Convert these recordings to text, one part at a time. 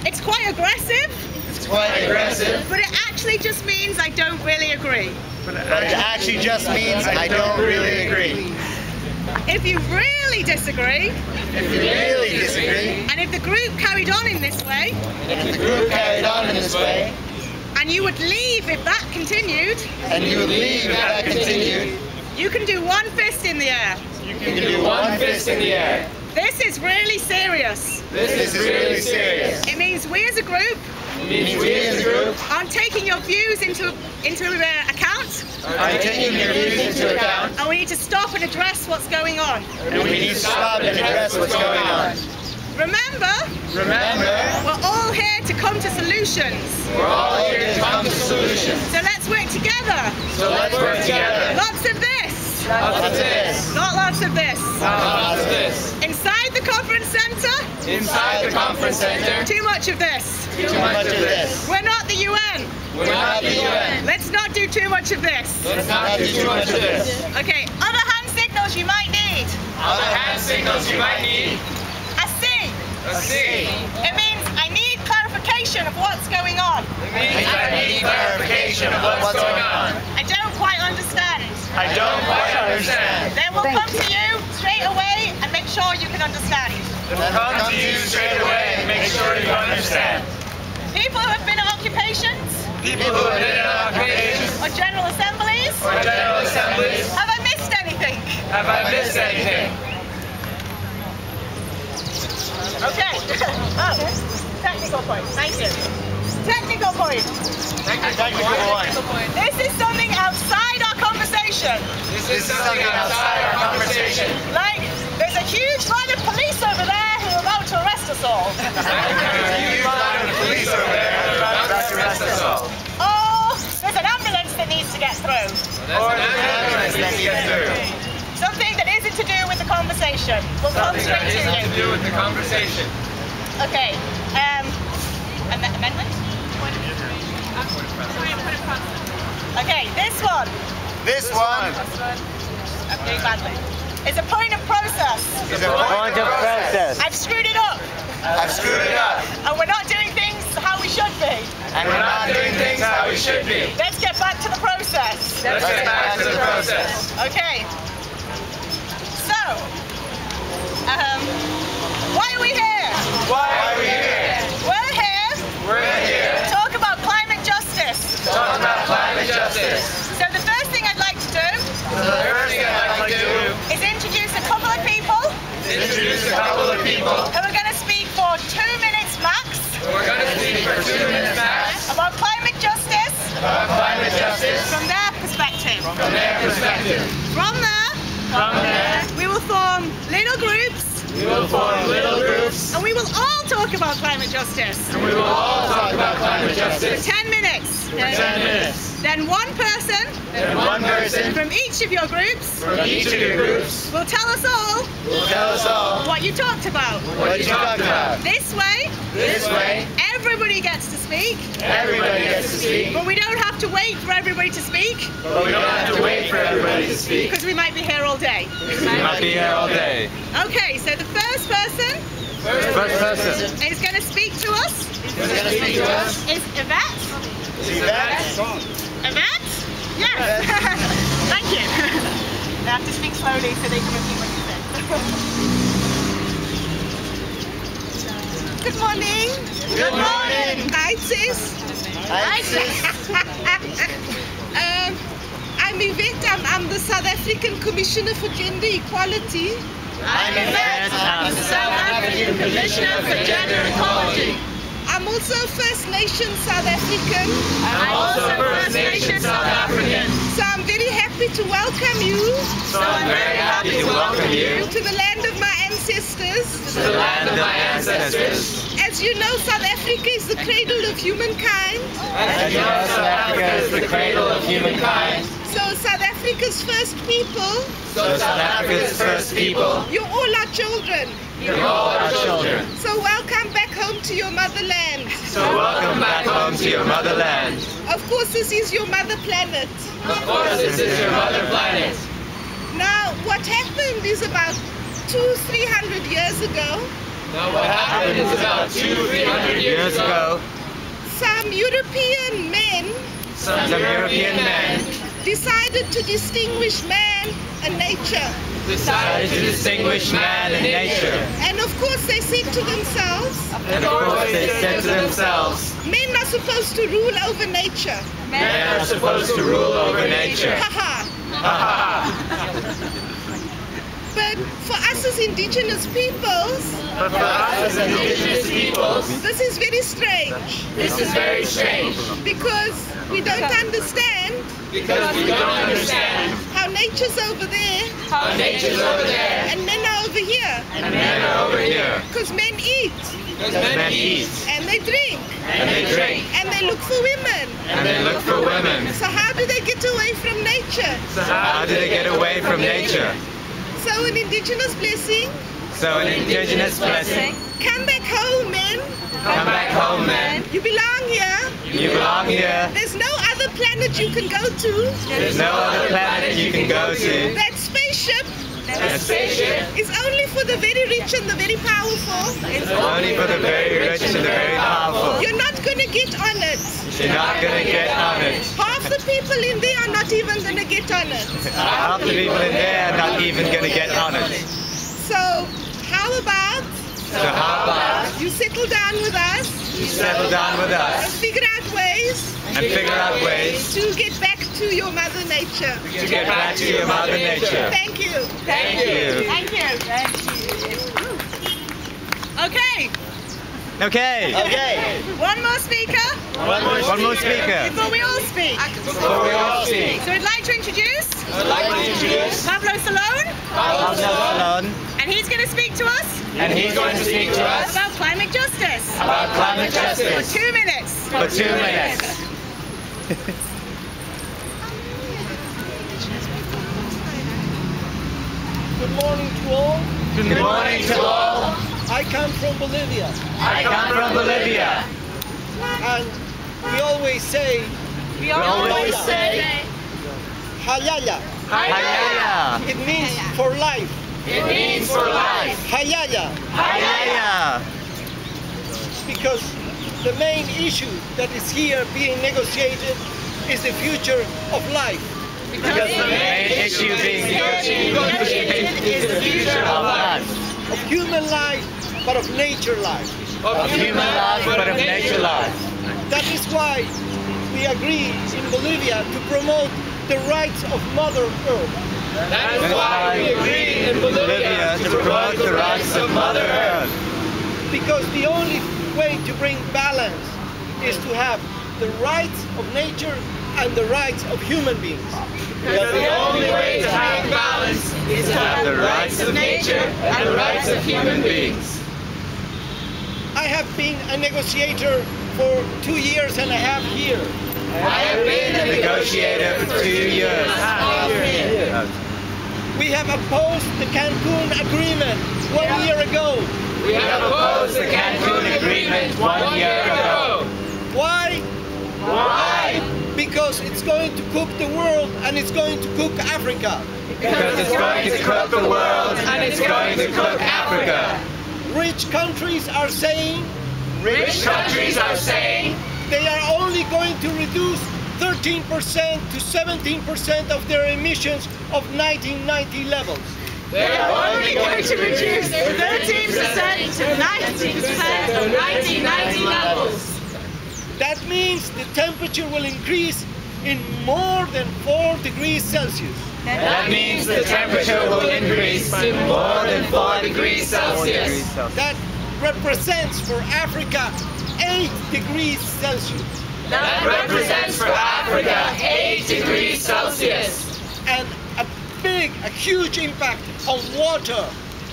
It's quite aggressive. It's quite aggressive. But it actually just means I don't really agree. But it actually just means I don't really agree. If you really disagree, and if the group carried on in this way, and you would leave if that continued, you can do one fist in the air. This is really serious. It means we as a group aren't taking your views into account. And we need to stop and address what's going on. Remember, we're all here to come to solutions. So let's work together. Lots of this. Not lots of this. Inside the conference centre. Too much of this. We're not the UN. Let's not do too much of this. Okay, other hand signals you might need. A C. It means I need clarification of what's going on. I don't quite understand. Then we'll come to you straight away and make sure you can understand. People who have been at occupations, or general assemblies, have I missed anything? Okay. Oh, technical point. Thank you. Technical point. This is something outside our conversation. Like, there's a huge line of police over there who are about to arrest us all. Or there's an ambulance that needs to get through. Something that isn't to do with the conversation. We'll come straight to you. Okay. Amendment? Okay, this one. Okay, badly. It's a point of process. I've screwed it up. And we're not doing things how we should be. Let's get back to the process. Okay. So, why are we here? We're here to talk about climate justice. So the first thing I'd like to do is introduce a couple of people who are going to speak for 2 minutes max about climate justice from their perspective. From there, we will form little groups. And we will all talk about climate justice. For 10 minutes. Then one person from each of your groups will tell us all what you talked about. This way, everybody gets to speak. But we don't have to wait for everybody to speak. Because we might be here all day. Okay, so the first person is going to speak to us is Yvette. Yvette? Yes. Thank you. They have to speak slowly so they can repeat what you said. Good morning. Hi, sis. I'm Yvette. I'm the South African Commissioner for Gender Equality. I'm Yvette. I'm the South African Commissioner for Gender Equality. I'm also First Nation South African. I'm also First Nation South African. So I'm very happy to welcome you. To the land of my ancestors. As you know, South Africa is the cradle of humankind. So South Africa's first people. You're all our children. So welcome back home to your motherland. Of course, this is your mother planet. Now, what happened is about 200-300 years ago. years ago, some European men decided to distinguish man and nature. Decided to distinguish man and nature. And of course they said to themselves, men are supposed to rule over nature. Men are supposed to rule over nature. But for us as indigenous peoples, this is very strange. This is very strange. Because we don't understand how nature's over there and men are over here. Because men eat. And they drink. And they look for women. So how do they get away from nature? So an indigenous blessing. Come back home, men. You belong here. There's no other planet you can go to. That spaceship is only for the very rich and the very powerful. You're not going to get on it. Half the people in there are not even going to get on it. So how about you settle down with us and figure out ways to get back to your mother nature. Thank you. Okay. One more speaker. Before we all speak. So I'd like to introduce Pablo Solon. And he's going to speak to us about climate justice. For 2 minutes. Good morning to all. I come from Bolivia. And we always say Hayaya. It means for life. Hayaya. Because the main issue that is here being negotiated is the future of life. Because the main issue being negotiated is the future of life. Of human life, but of nature life. That is why we agree in Bolivia to promote the rights of Mother Earth. Because the only way to bring balance is to have the rights of nature and the rights of human beings. Because the only way to have balance is to have the rights of nature and the rights of human beings. I have been a negotiator for 2.5 years here. I have been a negotiator for 2 years. We have opposed the Cancun Agreement 1 year ago. Why? Because it's going to cook the world and it's going to cook Africa. Rich countries are saying they are only going to reduce 13% to 17% of their emissions of 1990 levels. They are only going to reduce 13% to 90% of 1990 levels. That means the temperature will increase in more than 4 degrees Celsius. That means the temperature will increase by more than 4 degrees Celsius. That represents for Africa 8 degrees Celsius. That represents for Africa 8 degrees Celsius. And a huge impact on water,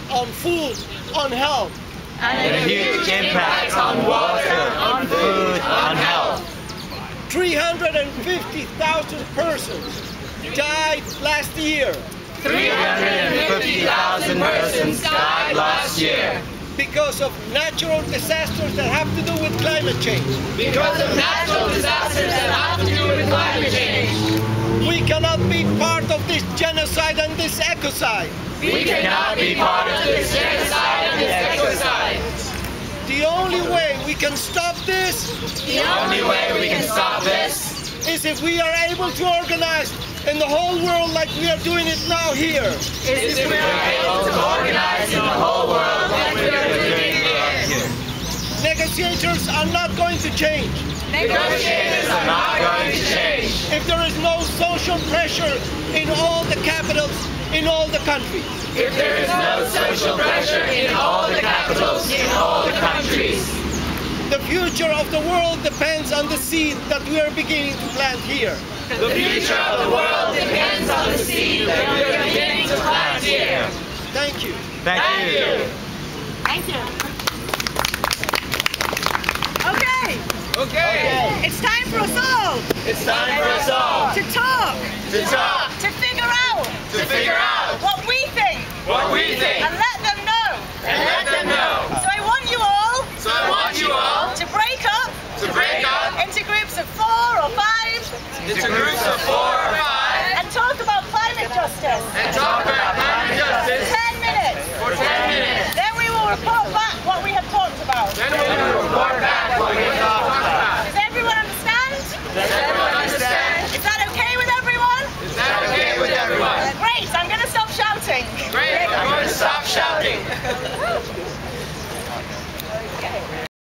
on food, on health. And a huge impact on water, on food, on health. 350,000 persons died last year. 350,000 persons died last year. Because of natural disasters that have to do with climate change. We cannot be part of this genocide and this ecocide. We cannot be part of this genocide and this ecocide. The The only way we can stop this is if we are able to organize in the whole world like we are doing it now here. Negotiators are not going to change. If there is no social pressure in all the capitals, in all the countries. The future of the world depends on the seed that we are beginning to plant here. Thank you. Thank you. Okay. It's time for us all to talk, to figure out what we think, and let them know. So I want you all to break up into groups of 4 or 5 and talk about climate justice. 10 minutes. Then we will report back what we have talked about. Does everyone understand? Is that okay with everyone? Great, I'm going to stop shouting.